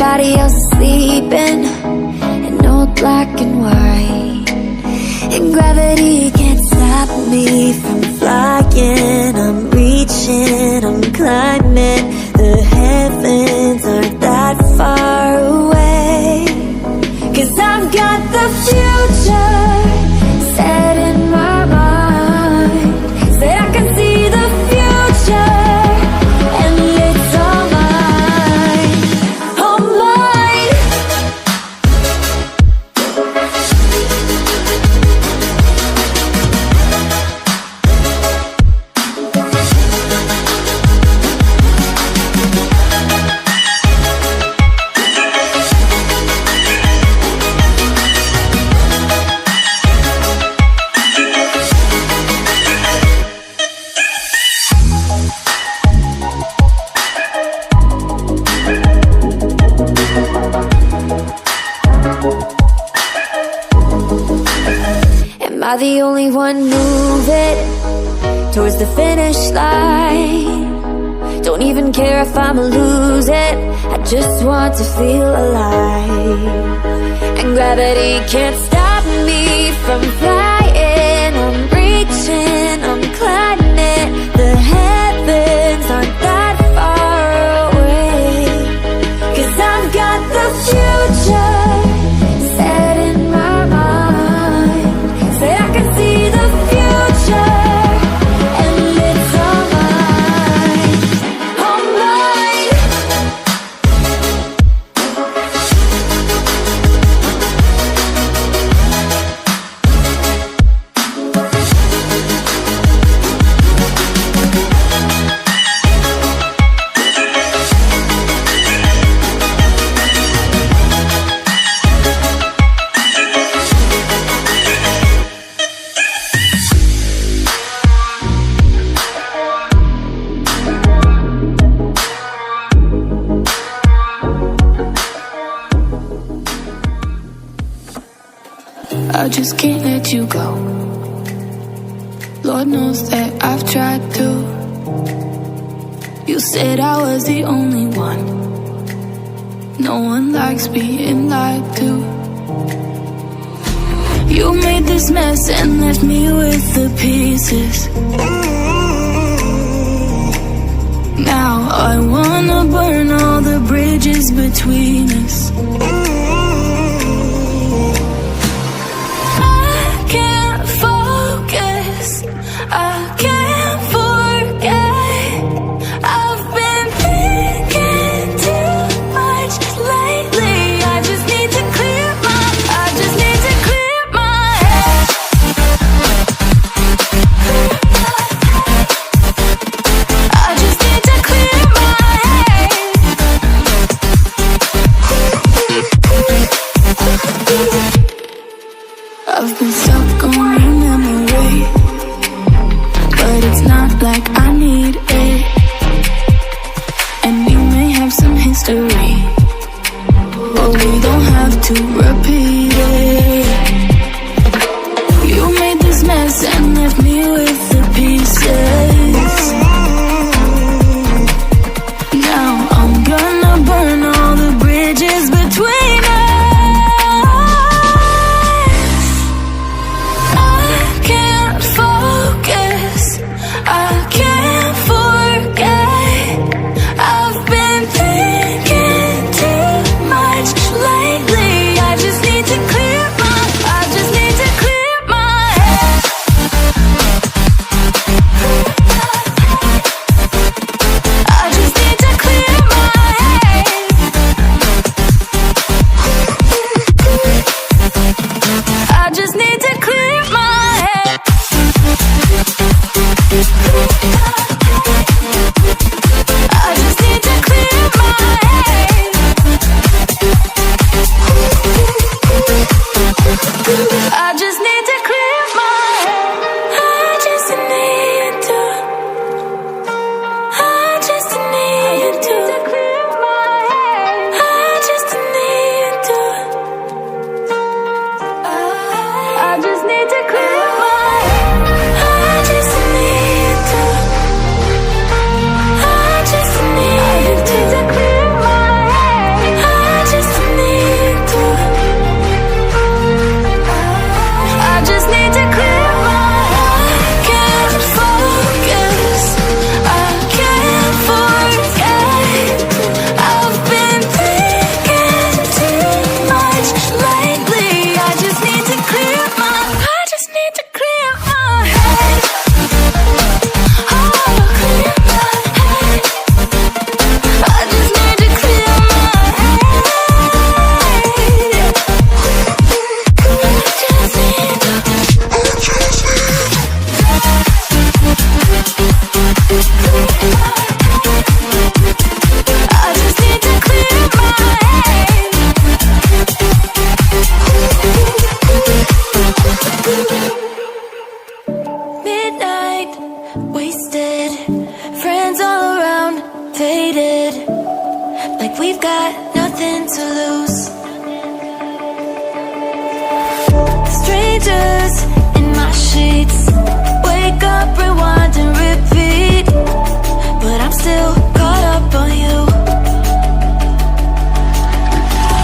everybody else is sleeping in old black and white, and gravity can't stop me from flying. I'm reaching, I'm climbing. The heavens aren't that far away, 'cause I've got the future set in my mind. Say I can see the future, and it's all mine, all mine. Am I the only one moving towards the finish line? Don't even care if I'ma lose it, I just want to feel alive. And gravity can't stop me from flying. I'm reaching, I'm climbing. The heavens aren't that far away, 'cause I've got the future set in my mind. Say I can see the future, and it's all mine, all mine. I just can't let you go. Lord knows that I've tried to. You said I was the only one. No one likes being lied to. You made this mess and left me with the pieces. Now I wanna burn all the bridges between us. I can't forget. I've been thinking too much lately. I just need to clear my head. I just need to clear my head. I've been stuck on your memory, but it's not like I need it. And we may have some history, but we don't have to repeat it. You made this mess and left me with the pieces. Now I'm gonna burn all the bridges between us. I can't focus, I can't forget. I've been thinking too much lately. I just need to good, like we've got nothing to lose. Strangers in my sheets, wake up, rewind and repeat, but I'm still caught up on you.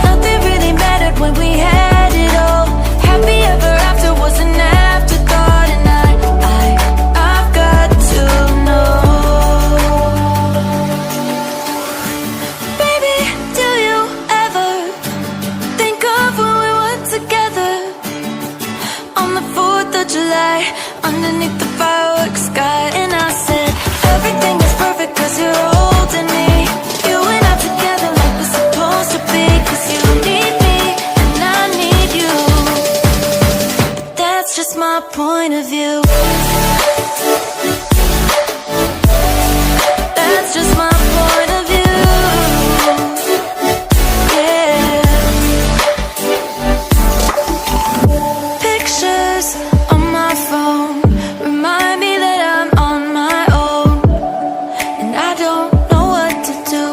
Nothing really mattered when we had it all. Happy ever after was an afterthought, and I've got to know. Baby, do you ever think of when we were together on the 4th of July, underneath the fireworks sky? And I said, everything is perfect 'cause you're holding me. You and I together like we're supposed to be, 'cause you need me and I need you. But that's just my point of view. That's just my point of view. Yeah. Pictures on my phone remind me that I'm on my own, and I don't know what to do.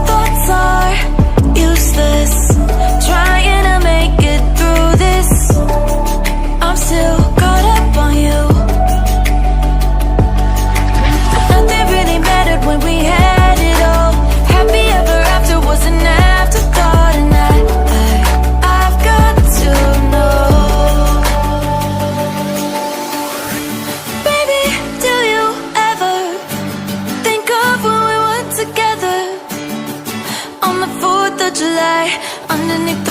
Thoughts are useless, trying to make it through this. I'm still caught up on you. Nothing really mattered when we had it all. Happy ever after was an afterthought, and I've got to know. Baby, do you ever think of when we were together on the 4th of July, underneath the